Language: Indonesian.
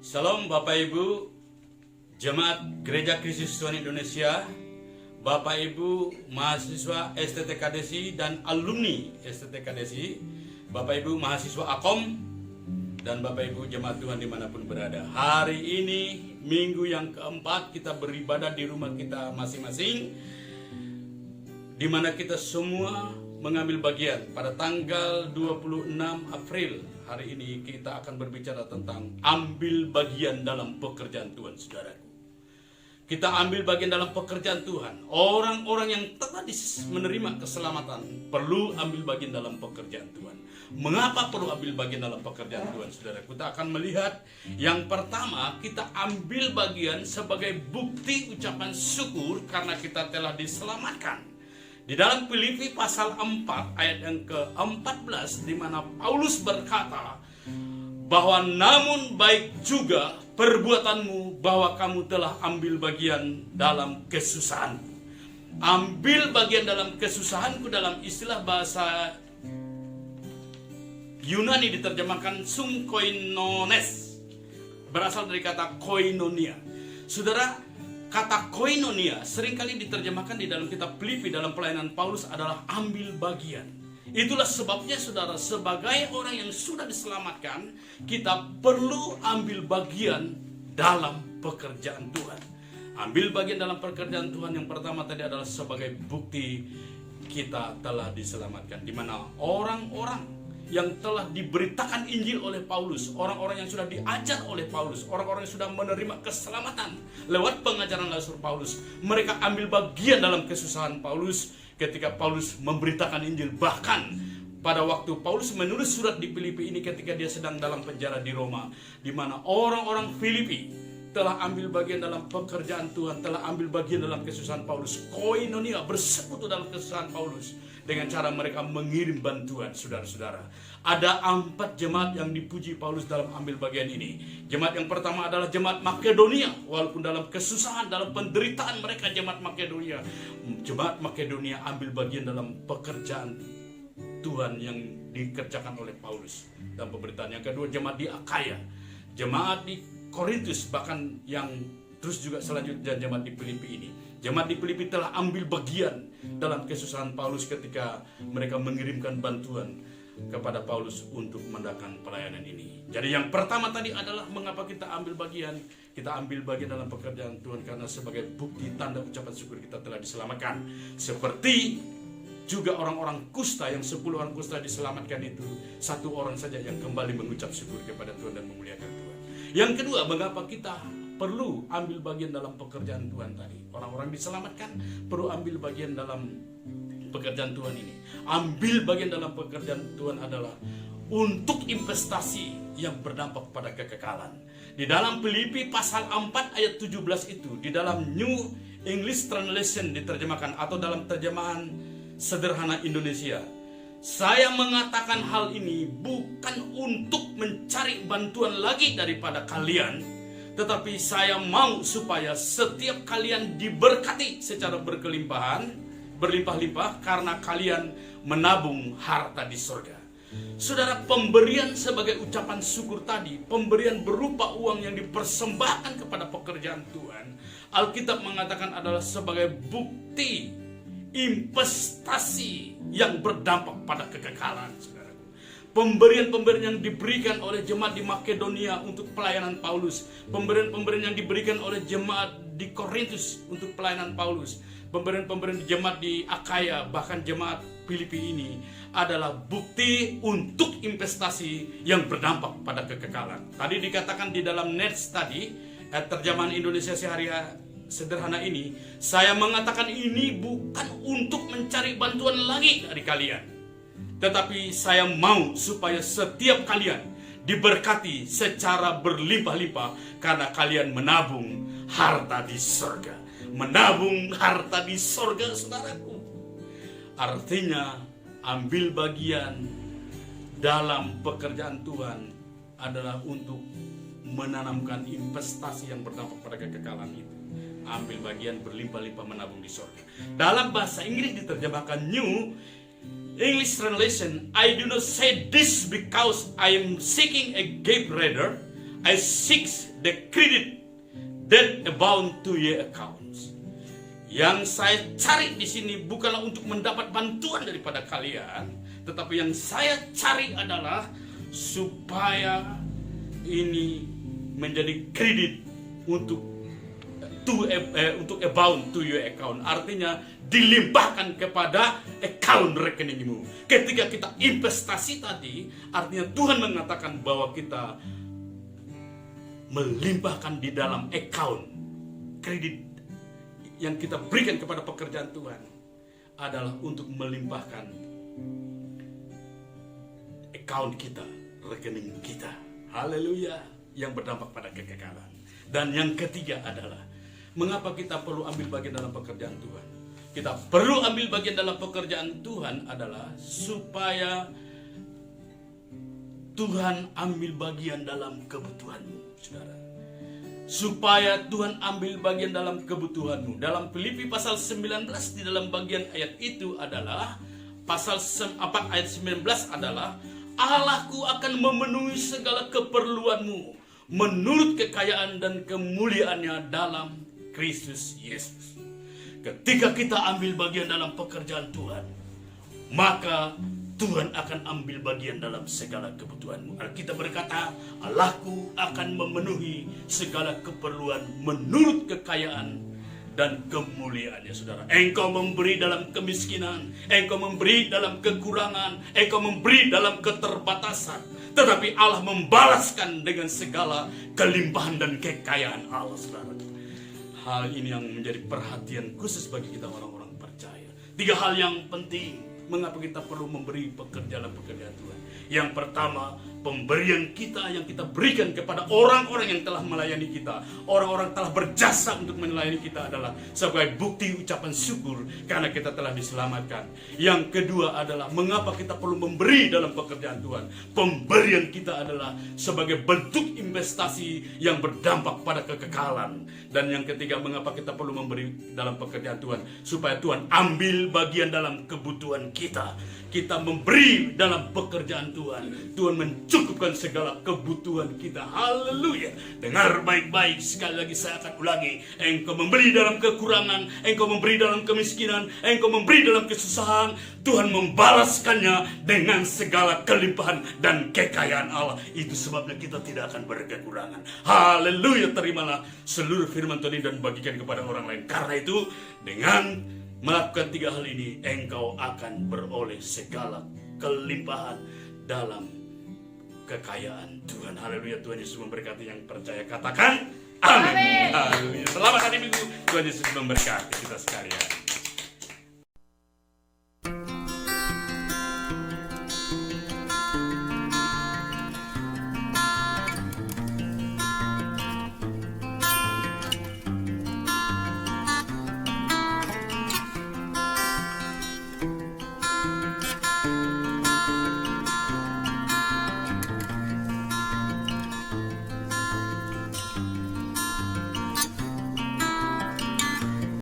Salam Bapak Ibu, Jemaat Gereja Kristus Tuhan Indonesia, Bapak Ibu mahasiswa STTKDSI dan alumni STTKDSI, Bapak Ibu mahasiswa AKOM, dan Bapak Ibu jemaat Tuhan dimanapun berada. Hari ini minggu yang keempat kita beribadah di rumah kita masing-masing, di mana kita semua mengambil bagian pada tanggal 26 April. Hari ini kita akan berbicara tentang ambil bagian dalam pekerjaan Tuhan, saudaraku. Kita ambil bagian dalam pekerjaan Tuhan. Orang-orang yang telah menerima keselamatan perlu ambil bagian dalam pekerjaan Tuhan. Mengapa perlu ambil bagian dalam pekerjaan Tuhan, saudara? Kita akan melihat yang pertama, kita ambil bagian sebagai bukti ucapan syukur karena kita telah diselamatkan. Di dalam Filipi pasal 4 ayat yang ke-14, di mana Paulus berkata bahwa namun baik juga perbuatanmu bahwa kamu telah ambil bagian dalam kesusahanku. Ambil bagian dalam kesusahanku dalam istilah bahasa Yunani diterjemahkan sumkoinones, berasal dari kata koinonia. Saudara, kata koinonia seringkali diterjemahkan di dalam kitab Filipi dalam pelayanan Paulus adalah ambil bagian. Itulah sebabnya saudara, sebagai orang yang sudah diselamatkan, kita perlu ambil bagian dalam pekerjaan Tuhan. Ambil bagian dalam pekerjaan Tuhan yang pertama tadi adalah sebagai bukti kita telah diselamatkan. Di mana orang-orang yang telah diberitakan Injil oleh Paulus, orang-orang yang sudah diajar oleh Paulus, orang-orang yang sudah menerima keselamatan lewat pengajaran Rasul Paulus, mereka ambil bagian dalam kesusahan Paulus ketika Paulus memberitakan Injil. Bahkan pada waktu Paulus menulis surat di Filipi ini ketika dia sedang dalam penjara di Roma, di mana orang-orang Filipi telah ambil bagian dalam pekerjaan Tuhan, telah ambil bagian dalam kesusahan Paulus. Koinonia, bersekutu dalam kesusahan Paulus dengan cara mereka mengirim bantuan. Saudara-saudara, ada 4 jemaat yang dipuji Paulus dalam ambil bagian ini. Jemaat yang pertama adalah jemaat Makedonia. Walaupun dalam kesusahan, dalam penderitaan mereka, jemaat Makedonia ambil bagian dalam pekerjaan Tuhan yang dikerjakan oleh Paulus dalam pemberitaan. Yang kedua, jemaat di Akaya, jemaat di Korintus, bahkan yang terus juga selanjutnya jemaat di Filipi ini. Jemaat di Filipi telah ambil bagian dalam kesusahan Paulus ketika mereka mengirimkan bantuan kepada Paulus untuk mengadakan pelayanan ini. Jadi yang pertama tadi adalah mengapa kita ambil bagian. Kita ambil bagian dalam pekerjaan Tuhan karena sebagai bukti tanda ucapan syukur kita telah diselamatkan. Seperti juga orang-orang kusta, yang 10 orang kusta diselamatkan itu, 1 orang saja yang kembali mengucap syukur kepada Tuhan dan memuliakan Tuhan. Yang kedua, mengapa kita perlu ambil bagian dalam pekerjaan Tuhan tadi. Orang-orang diselamatkan perlu ambil bagian dalam pekerjaan Tuhan ini. Ambil bagian dalam pekerjaan Tuhan adalah untuk investasi yang berdampak pada kekekalan. Di dalam Filipi pasal 4 ayat 17 itu, di dalam New English Translation diterjemahkan, atau dalam terjemahan sederhana Indonesia, saya mengatakan hal ini bukan untuk mencari bantuan lagi daripada kalian, tetapi saya mau supaya setiap kalian diberkati secara berlimpah-limpah karena kalian menabung harta di surga. Saudara, pemberian sebagai ucapan syukur tadi, pemberian berupa uang yang dipersembahkan kepada pekerjaan Tuhan, Alkitab mengatakan adalah sebagai bukti investasi yang berdampak pada kekekalan, saudara. Pemberian-pemberian yang diberikan oleh jemaat di Makedonia untuk pelayanan Paulus, pemberian-pemberian yang diberikan oleh jemaat di Korintus untuk pelayanan Paulus, pemberian-pemberian jemaat di Akaya, bahkan jemaat Filipi ini adalah bukti untuk investasi yang berdampak pada kekekalan. Tadi dikatakan di dalam Nets tadi, terjemahan Indonesia sederhana ini, saya mengatakan ini bukan untuk mencari bantuan lagi dari kalian, tetapi saya mau supaya setiap kalian diberkati secara berlimpah-limpah karena kalian menabung harta di surga. Menabung harta di surga, saudaraku. Artinya ambil bagian dalam pekerjaan Tuhan adalah untuk menanamkan investasi yang berdampak pada kekekalan itu. Ambil bagian berlimpah-limpah menabung di surga. Dalam bahasa Inggris diterjemahkan New English Translation, I do not say this because I am seeking a gift, rather I seek the credit that abound to your accounts. Yang saya cari di sini bukanlah untuk mendapat bantuan daripada kalian, tetapi yang saya cari adalah supaya ini menjadi kredit untuk abound to your account. Artinya dilimpahkan kepada account rekeningmu. Ketika kita investasi tadi, artinya Tuhan mengatakan bahwa kita melimpahkan di dalam account kredit yang kita berikan kepada pekerjaan Tuhan adalah untuk melimpahkan account kita, rekening kita. Haleluya, yang berdampak pada kekekalan. Dan yang ketiga adalah mengapa kita perlu ambil bagian dalam pekerjaan Tuhan? Kita perlu ambil bagian dalam pekerjaan Tuhan adalah supaya Tuhan ambil bagian dalam kebutuhanmu, saudara. Supaya Tuhan ambil bagian dalam kebutuhanmu. Dalam Filipi pasal 19 di dalam bagian ayat itu adalah pasal 4 ayat 19 adalah Allahku akan memenuhi segala keperluanmu menurut kekayaan dan kemuliaannya dalam Kristus Yesus. Ketika kita ambil bagian dalam pekerjaan Tuhan, maka Tuhan akan ambil bagian dalam segala kebutuhanmu. Alkitab berkata, Allahku akan memenuhi segala keperluan menurut kekayaan dan kemuliaannya, saudara. Engkau memberi dalam kemiskinan, engkau memberi dalam kekurangan, engkau memberi dalam keterbatasan, tetapi Allah membalaskan dengan segala kelimpahan dan kekayaan Allah, saudara. Hal ini yang menjadi perhatian khusus bagi kita orang-orang percaya. 3 hal yang penting mengapa kita perlu memberi pekerjaan Tuhan. Yang pertama, pemberian kita yang kita berikan kepada orang-orang yang telah melayani kita, orang-orang telah berjasa untuk melayani kita adalah sebagai bukti ucapan syukur karena kita telah diselamatkan. Yang kedua adalah mengapa kita perlu memberi dalam pekerjaan Tuhan. Pemberian kita adalah sebagai bentuk investasi yang berdampak pada kekekalan. Dan yang ketiga, mengapa kita perlu memberi dalam pekerjaan Tuhan, supaya Tuhan ambil bagian dalam kebutuhan kita. Kita memberi dalam pekerjaan Tuhan, Tuhan mencukupkan segala kebutuhan kita. Haleluya. Dengar baik-baik, sekali lagi saya akan ulangi. Engkau memberi dalam kekurangan, engkau memberi dalam kemiskinan, engkau memberi dalam kesusahan, Tuhan membalaskannya dengan segala kelimpahan dan kekayaan Allah. Itu sebabnya kita tidak akan berkekurangan. Haleluya. Terimalah seluruh firman Tuhan dan bagikan kepada orang lain. Karena itu dengan melakukan 3 hal ini, engkau akan beroleh segala kelimpahan dalam kekayaan Tuhan. Haleluya. Tuhan Yesus memberkati yang percaya. Katakan amin. Haleluya. Selamat hari Minggu. Tuhan Yesus memberkati kita sekalian.